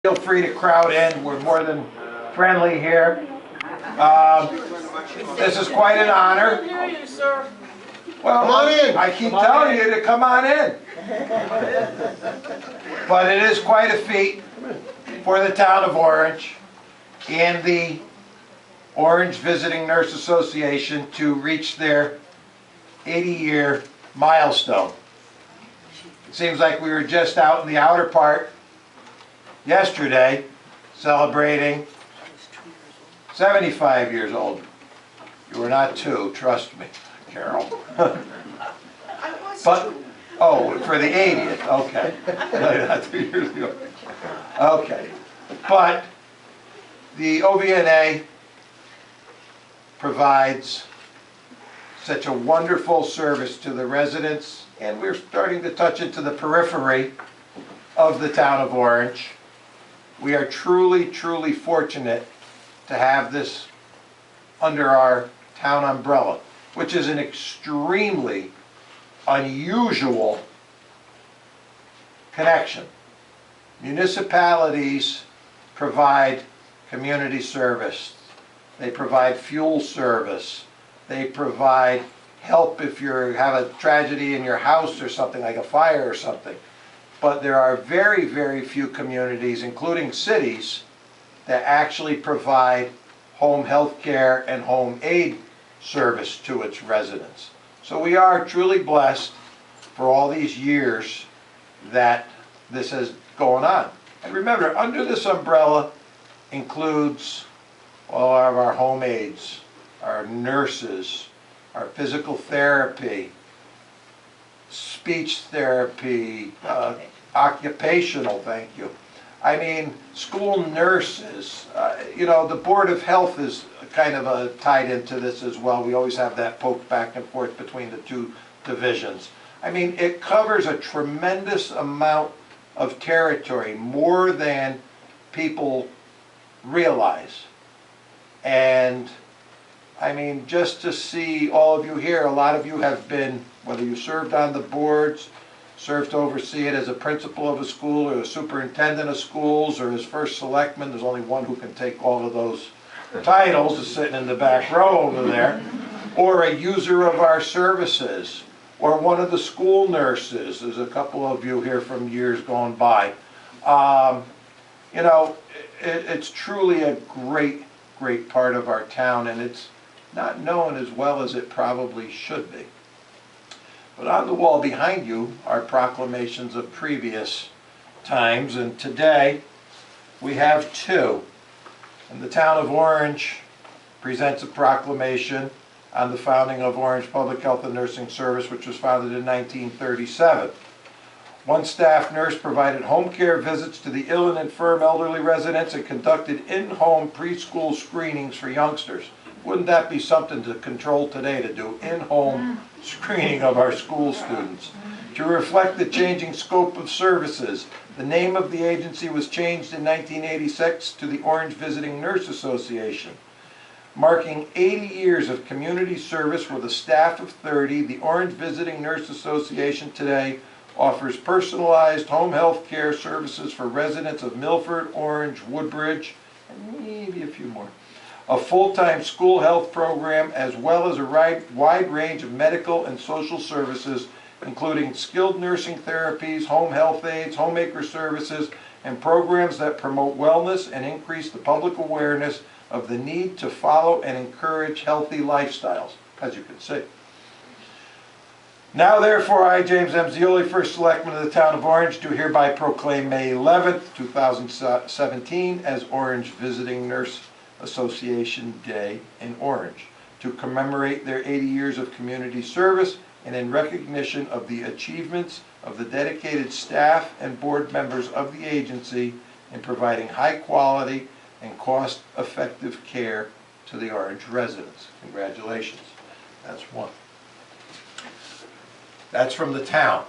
Feel free to crowd in. We're more than friendly here. This is quite an honor. Well, Come on in. I keep telling you to come on in. But it is quite a feat for the town of Orange and the Orange Visiting Nurse Association to reach their 80-year milestone. It seems like we were just out in the outer part yesterday celebrating 75 years old. You were not 2, trust me, Carol. But, oh, for the 80th, okay. Not 2 years ago. Okay. But the OVNA provides such a wonderful service to the residents, and we're starting to touch into the periphery of the town of Orange. We are truly, truly fortunate to have this under our town umbrella, which is an extremely unusual connection. Municipalities provide community service. They provide fuel service. They provide help if you have a tragedy in your house or something, like a fire or something. But there are very, very few communities, including cities, that actually provide home health care and home aid service to its residents. So we are truly blessed for all these years that this has gone on. And remember, under this umbrella includes all of our home aides, our nurses, our physical therapy, speech therapy, occupational, thank you. I mean, school nurses, you know, the Board of Health is kind of tied into this as well. We always have that poke back and forth between the two divisions. I mean, it covers a tremendous amount of territory, more than people realize. And I mean, just to see all of you here, a lot of you have been, whether you served on the boards, served to oversee it as a principal of a school or a superintendent of schools or as first selectman. There's only one who can take all of those titles, is sitting in the back row over there. Or a user of our services, or one of the school nurses. There's a couple of you here from years gone by. You know, it's truly a great, great part of our town, and it's not known as well as it probably should be. But on the wall behind you are proclamations of previous times, and today we have 2. And the town of Orange presents a proclamation on the founding of Orange Public Health and Nursing Service, which was founded in 1937. One staff nurse provided home care visits to the ill and infirm elderly residents and conducted in-home preschool screenings for youngsters. Wouldn't that be something to control today, to do in-home screening of our school students? To reflect the changing scope of services, the name of the agency was changed in 1986 to the Orange Visiting Nurse Association. Marking 80 years of community service with a staff of 30, the Orange Visiting Nurse Association today offers personalized home health care services for residents of Milford, Orange, Woodbridge, and maybe a few more. A full-time school health program, as well as a wide range of medical and social services, including skilled nursing therapies, home health aides, homemaker services, and programs that promote wellness and increase the public awareness of the need to follow and encourage healthy lifestyles, as you can see. Now therefore, I, James M. Zioli, First Selectman of the Town of Orange, do hereby proclaim May 11th, 2017 as Orange Visiting Nurse Association Day in Orange, to commemorate their 80 years of community service and in recognition of the achievements of the dedicated staff and board members of the agency in providing high quality and cost-effective care to the Orange residents. Congratulations. That's one. That's from the town.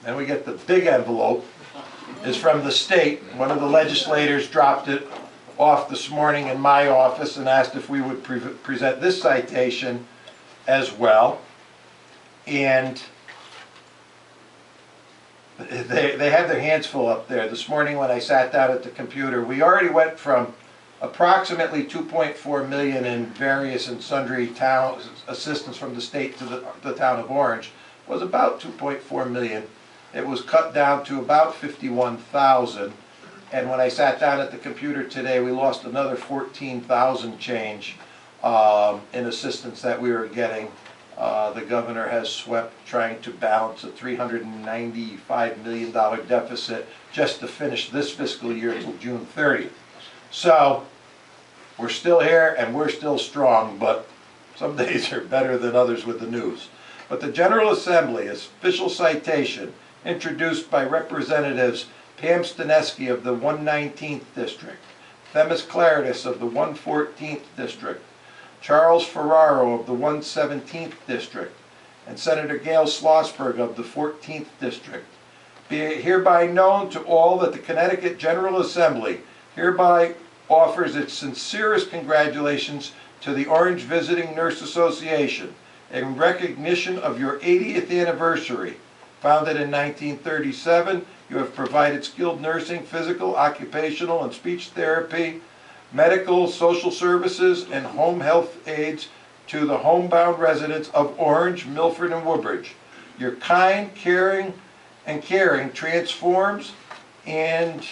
Then we get the big envelope. Is from the state. One of the legislators dropped it off this morning in my office and asked if we would present this citation as well. And they have their hands full up there. This morning when I sat down at the computer, we already went from approximately 2.4 million in various and sundry town assistance from the state to the town of Orange, was about 2.4 million. It was cut down to about 51,000. And when I sat down at the computer today, we lost another 14,000 change in assistance that we were getting. The governor has swept trying to balance a $395 million deficit just to finish this fiscal year until June 30th. So we're still here and we're still strong, but some days are better than others with the news. But the General Assembly, official citation, introduced by Representatives Pam Stanesky of the 119th District, Themis Claridis of the 114th District, Charles Ferraro of the 117th District, and Senator Gail Schlossberg of the 14th District. Be it hereby known to all that the Connecticut General Assembly hereby offers its sincerest congratulations to the Orange Visiting Nurse Association in recognition of your 80th anniversary. Founded in 1937, you have provided skilled nursing, physical, occupational, and speech therapy, medical, social services, and home health aids to the homebound residents of Orange, Milford, and Woodbridge. Your kind, caring transforms and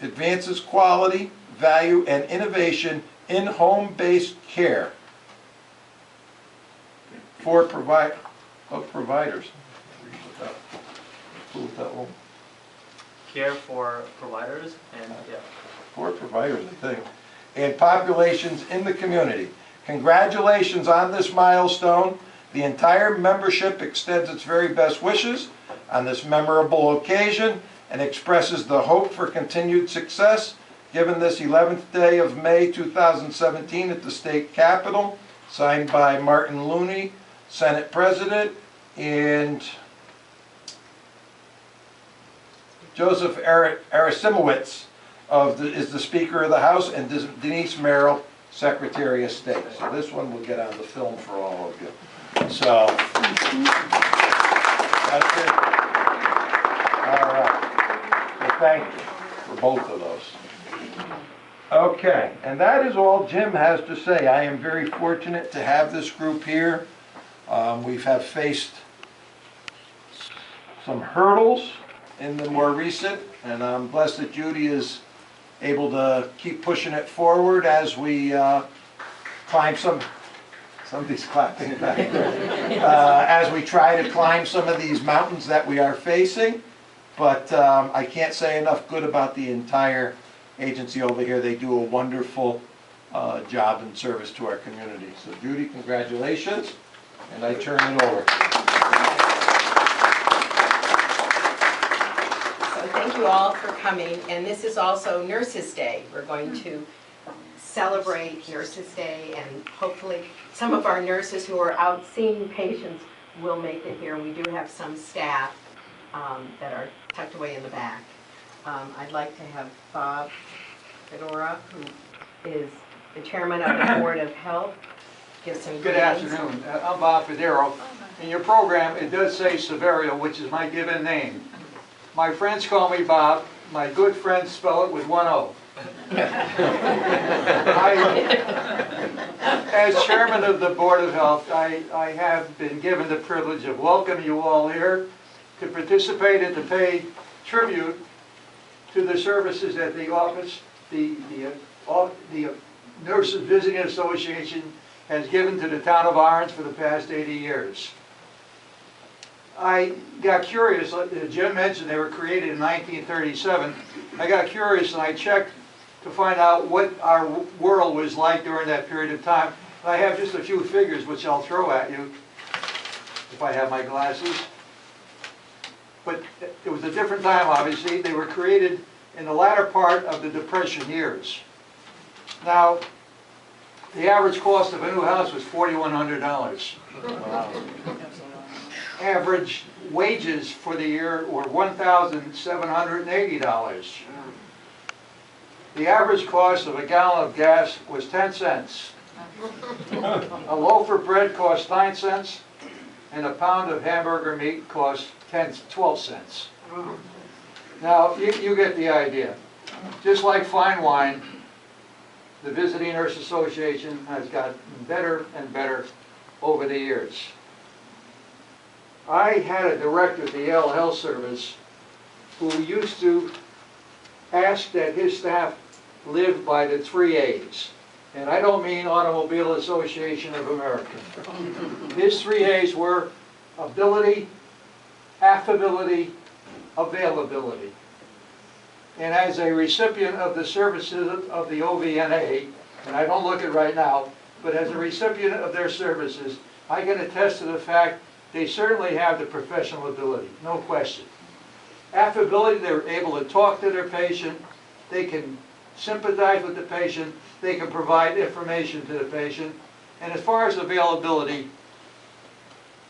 advances quality, value, and innovation in home-based care for providers. Care for providers and yeah. For providers, I think. And populations in the community. Congratulations on this milestone. The entire membership extends its very best wishes on this memorable occasion and expresses the hope for continued success given this 11th day of May 2017 at the state capitol, signed by Martin Looney, Senate President, and Joseph Arasimowicz is the Speaker of the House, and Denise Merrill, Secretary of State. So this one will get on the film for all of you. So, that's it. All right. So thank you for both of those. Okay, and that is all Jim has to say. I am very fortunate to have this group here. We have faced some hurdles in the more recent, and I'm blessed that Judy is able to keep pushing it forward as we climb somebody's clapping back there, as we try to climb some of these mountains that we are facing. But I can't say enough good about the entire agency over here. They do a wonderful job and service to our community. So Judy, congratulations, and I turn it over. Thank you all for coming, and this is also Nurses Day. We're going to celebrate Nurses Day, and hopefully some of our nurses who are out seeing patients will make it here. We do have some staff that are tucked away in the back. I'd like to have Bob Fedora, who is the chairman of the Board of Health, give some Good greetings. afternoon. I'm Bob Fedora. In your program, it does say Severio, which is my given name. My friends call me Bob. My good friends spell it with one O. As chairman of the Board of Health, I have been given the privilege of welcoming you all here to participate and to pay tribute to the services that the office, the Nurses Visiting Association has given to the town of Orange for the past 80 years. I got curious, Jim mentioned they were created in 1937. I got curious and I checked to find out what our world was like during that period of time. And I have just a few figures which I'll throw at you if I have my glasses. But it was a different time, obviously. They were created in the latter part of the Depression years. Now, the average cost of a new house was $4,100. Wow. Average wages for the year were $1,780. The average cost of a gallon of gas was 10 cents. A loaf of bread cost 9 cents, and a pound of hamburger meat cost 12 cents. Now, you get the idea. Just like fine wine, the Visiting Nurse Association has gotten better and better over the years. I had a director at the Yale Health Service who used to ask that his staff live by the 3 A's. And I don't mean Automobile Association of America. His 3 A's were ability, affability, availability. And as a recipient of the services of the OVNA, and I don't look it right now, but as a recipient of their services, I can attest to the fact they certainly have the professional ability, no question. Affability, they're able to talk to their patient, they can sympathize with the patient, they can provide information to the patient, and as far as availability,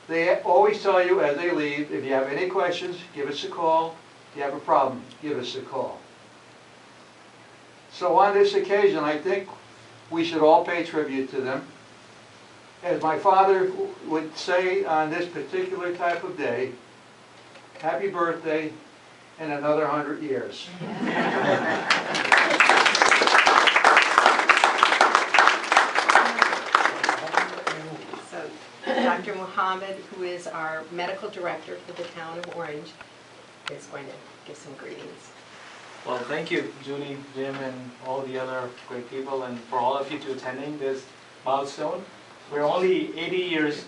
they always tell you as they leave, if you have any questions, give us a call. If you have a problem, give us a call. So on this occasion, I think we should all pay tribute to them. As my father would say on this particular type of day, happy birthday and another 100 years. So Dr. Muhammad, who is our medical director for the town of Orange, is going to give some greetings. Well, thank you, Julie, Jim, and all the other great people, and for all of you to attending this milestone. We're only 80 years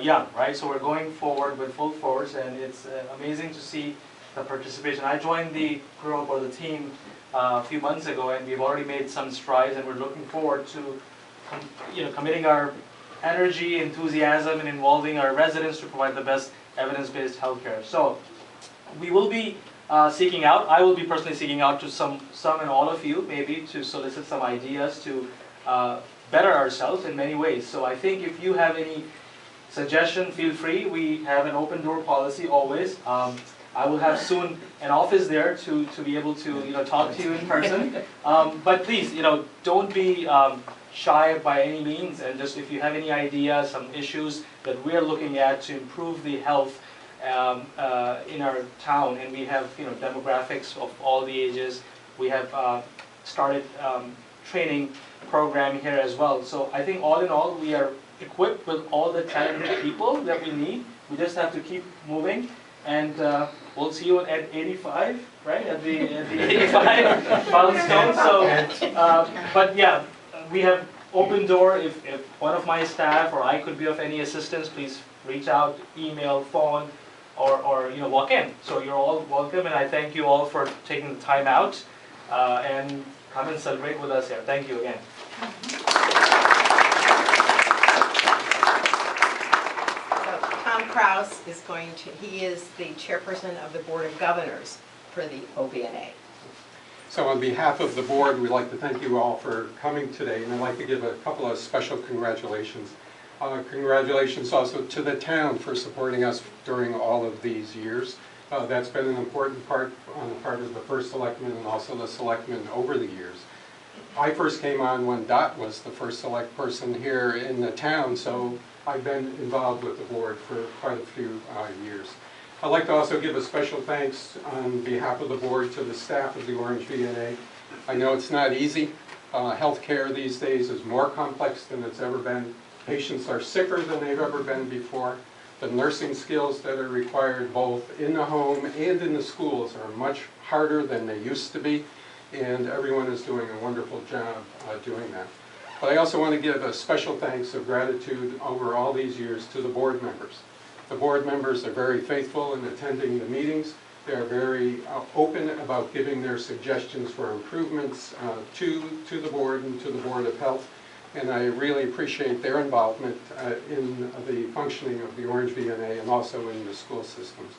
young, right? So we're going forward with full force, and it's amazing to see the participation. I joined the group or the team a few months ago, and we've already made some strides, and we're looking forward to committing our energy, enthusiasm, and involving our residents to provide the best evidence-based healthcare. So we will be seeking out, I will be personally seeking out to some and all of you, maybe to solicit some ideas to better ourselves in many ways. So I think if you have any suggestion, feel free. We have an open door policy always. I will have soon an office there to be able to talk to you in person. But please, don't be shy by any means, and just if you have any ideas, some issues that we're looking at to improve the health in our town, and we have demographics of all the ages. We have started training program here as well. So I think all in all, we are equipped with all the talented people that we need. We just have to keep moving, and we'll see you at 85, right? At the 85 milestone. So, but yeah, we have open door. If one of my staff or I could be of any assistance, please reach out, email, phone, or walk in. So you're all welcome, and I thank you all for taking the time out and come and celebrate with us here. Thank you again. So Tom Kraus is he is the chairperson of the Board of Governors for the OVNA. So on behalf of the board, we'd like to thank you all for coming today, and I'd like to give a couple of special congratulations. Congratulations also to the town for supporting us during all of these years. That's been an important part on the part of the first selectman and also the selectmen over the years. I first came on when Dot was the first select person here in the town, so I've been involved with the board for quite a few years. I'd like to also give a special thanks on behalf of the board to the staff of the Orange VNA. I know it's not easy. Healthcare these days is more complex than it's ever been. Patients are sicker than they've ever been before. The nursing skills that are required both in the home and in the schools are much harder than they used to be, and everyone is doing a wonderful job doing that. But I also want to give a special thanks of gratitude over all these years to the board members. The board members are very faithful in attending the meetings. They are very open about giving their suggestions for improvements to the board and to the Board of Health. And I really appreciate their involvement in the functioning of the Orange VNA and also in the school systems.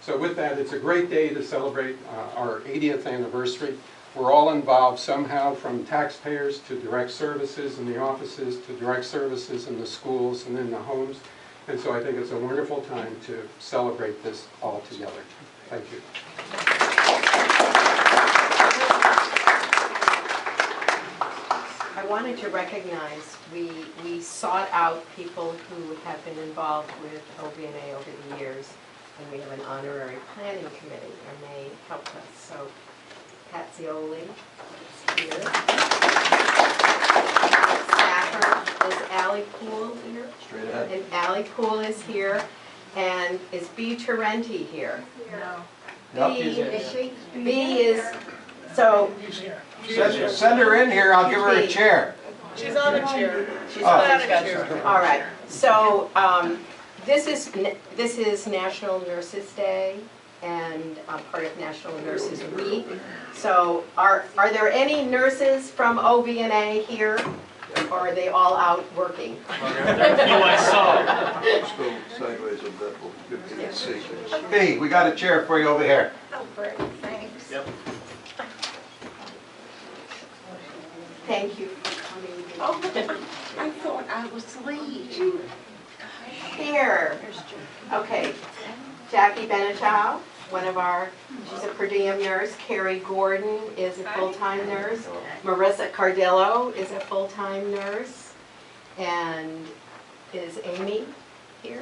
So with that, it's a great day to celebrate our 80th anniversary. We're all involved somehow, from taxpayers to direct services in the offices to direct services in the schools and in the homes. And so I think it's a wonderful time to celebrate this all together. Thank you. I wanted to recognize, we sought out people who have been involved with OVNA over the years, And we have an honorary planning committee, and they helped us. So Patsy Oley is here. Staffer is Allie Poole here. Straight ahead. And Allie Poole is here. And is B. Tarenti here? Yep. B is, so Send her in here, I'll give her a chair. She's on a chair. she's Oh. on a chair. All right, so this is National Nurses Day and part of National Nurses Week. So are there any nurses from OVNA here? Or are they all out working? There are a few I saw. Go sideways a bit, we'll give you the seat. B, we got a chair for you over here. Oh, great, thanks. Yep. Thank you for coming. Oh, I thought I was late. Here. Okay, Jackie Benechow, she's a per diem nurse. Carrie Gordon is a full-time nurse. Marissa Cardillo is a full-time nurse. And is Amy here?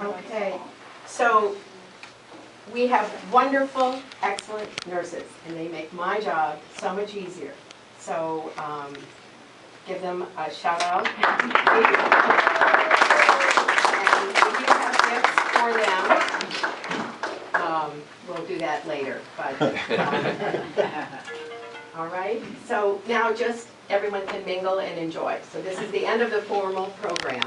Okay, so we have wonderful, excellent nurses, and they make my job so much easier. So give them a shout out. And if you have gifts for them, we'll do that later. But all right, so now just everyone can mingle and enjoy. So this is the end of the formal program.